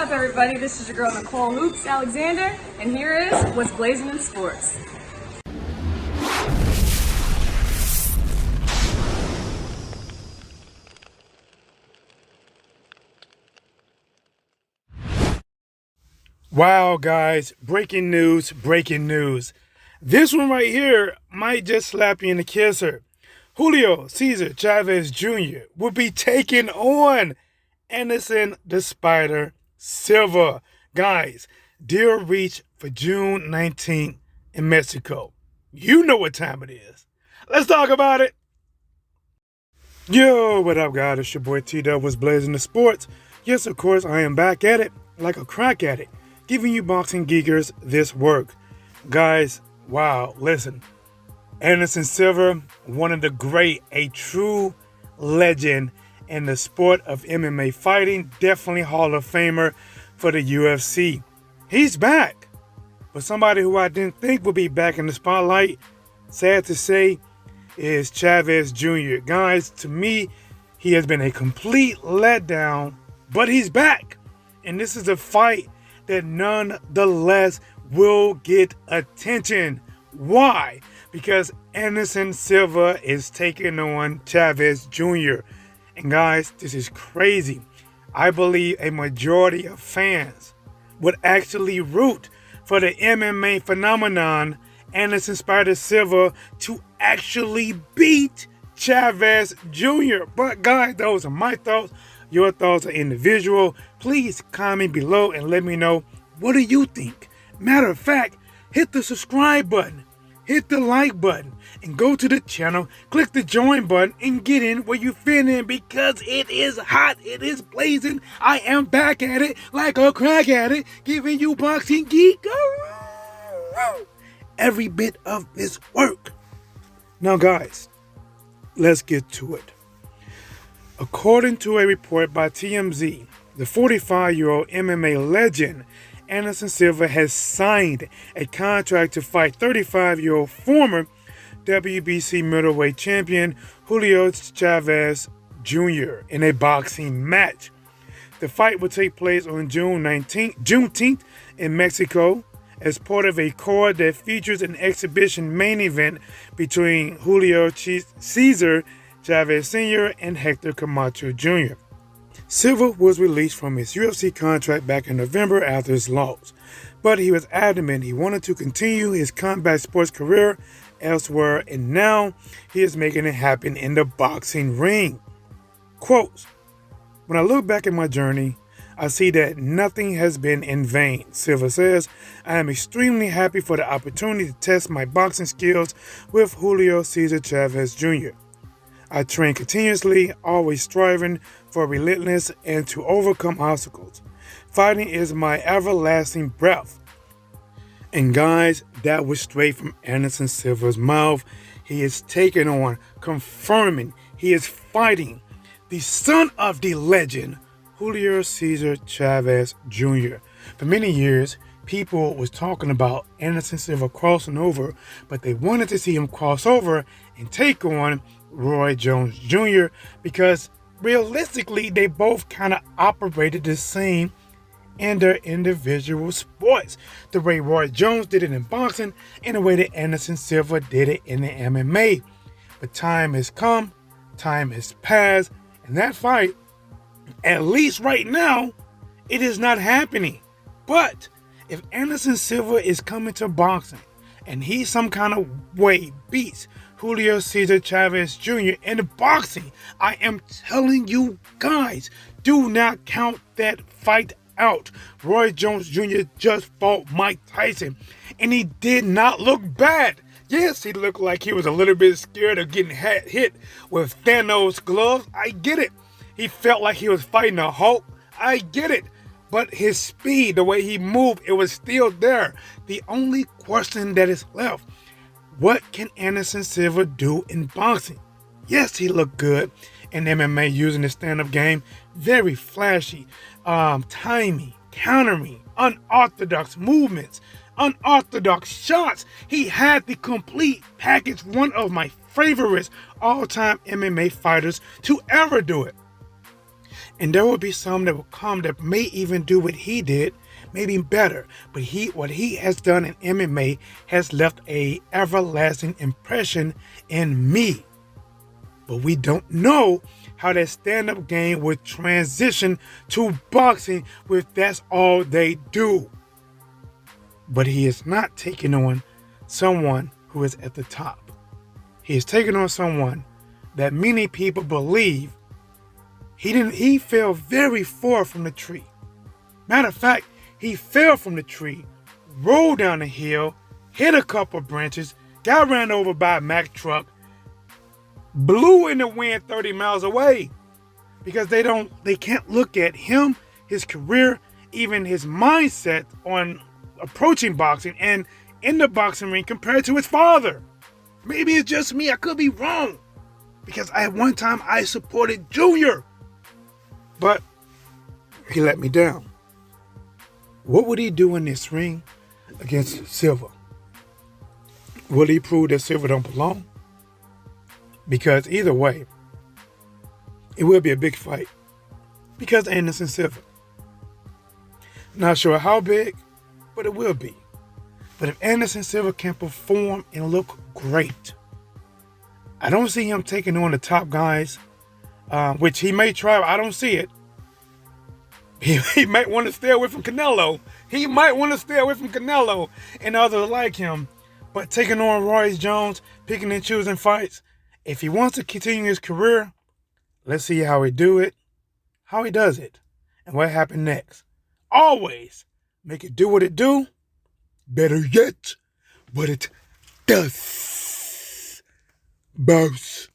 up, everybody? This is your girl Nicole Hoops Alexander, and here is what's blazing in sports. Wow, guys, breaking news, breaking news. This one right here might just slap you in the kisser. Julio Cesar Chavez Jr. will be taking on Anderson the Spider Silva. Guys, deal reached for June 19th in Mexico. You know what time it is. Let's talk about it. Yo, what up, guys? It's your boy T-Dub was blazing the sports. Yes, of course, I am back at it like a crack addict, giving you boxing geekers this work. Guys, wow, listen. Anderson Silva, one of the great, a true legend in the sport of MMA fighting, definitely Hall of Famer for the UFC. He's back. But somebody who I didn't think would be back in the spotlight, sad to say, is Chavez Jr. Guys, to me, he has been a complete letdown, but he's back. And this is a fight that nonetheless will get attention. Why? Because Anderson Silva is taking on Chavez Jr. And guys, this is crazy. I believe a majority of fans would actually root for the MMA phenomenon Anderson Spider Silva to actually beat Chavez Jr. But guys, those are my thoughts. Your thoughts are individual. Please comment below and let me know, what do you think? Matter of fact, hit the subscribe button, hit the like button, and go to the channel, click the join button, and get in where you fit in, because it is hot, it is blazing. I am back at it like a crack addict, giving you boxing geek every bit of this work. Now guys, let's get to it. According to a report by TMZ, the 45-year-old MMA legend Anderson Silva has signed a contract to fight 35-year-old former WBC middleweight champion Julio Chavez Jr. in a boxing match. The fight will take place on Juneteenth in Mexico as part of a card that features an exhibition main event between Julio Cesar Chavez Sr. and Hector Camacho Jr. Silva was released from his UFC contract back in November after his loss, but he was adamant he wanted to continue his combat sports career elsewhere, and now he is making it happen in the boxing ring. Quotes: "When I look back at my journey, I see that nothing has been in vain," Silva says. "I am extremely happy for the opportunity to test my boxing skills with Julio Cesar Chavez Jr. I train continuously, always striving for relentless and to overcome obstacles. Fighting is my everlasting breath." And guys, that was straight from Anderson Silva's mouth. He is taking on, confirming, he is fighting the son of the legend, Julio Cesar Chavez Jr. For many years, people was talking about Anderson Silva crossing over, but they wanted to see him cross over and take on Roy Jones Jr. because realistically, they both kind of operated the same in their individual sports. The way Roy Jones did it in boxing and the way that Anderson Silva did it in the MMA. But time has come, time has passed, and that fight, at least right now, it is not happening. But if Anderson Silva is coming to boxing and he some kind of way beats Julio Cesar Chavez Jr. in boxing, I am telling you guys, do not count that fight out. Roy Jones Jr. just fought Mike Tyson, and he did not look bad. Yes, he looked like he was a little bit scared of getting hit with Thanos gloves. I get it. He felt like he was fighting a Hulk. I get it. But his speed, the way he moved, it was still there. The only question that is left, what can Anderson Silva do in boxing? Yes, he looked good in MMA using his stand-up game. Very flashy, timing, countering, unorthodox movements, unorthodox shots. He had the complete package. One of my favorites all-time MMA fighters to ever do it. And there will be some that will come that may even do what he did, maybe better. But what he has done in MMA has left a everlasting impression in me. But we don't know how that stand-up game would transition to boxing if that's all they do. But he is not taking on someone who is at the top. He is taking on someone that many people believe he fell very far from the tree. Matter of fact, he fell from the tree, rolled down the hill, hit a couple branches, got ran over by a Mack truck, blew in the wind 30 miles away. Because they can't look at him, his career, even his mindset on approaching boxing and in the boxing ring compared to his father. Maybe it's just me, I could be wrong. Because at one time I supported Junior. But he let me down. What would he do in this ring against Silva? Will he prove that Silva don't belong? Because either way, it will be a big fight. Because Anderson Silva. Not sure how big, but it will be. But if Anderson Silva can perform and look great, I don't see him taking on the top guys, which he may try. I don't see it. He might want to stay away from Canelo. He might want to stay away from Canelo and others like him. But taking on Royce Jones, picking and choosing fights, if he wants to continue his career, let's see how he do it, how he does it, and what happened next. Always make it do what it do. Better yet, what it does. Boss.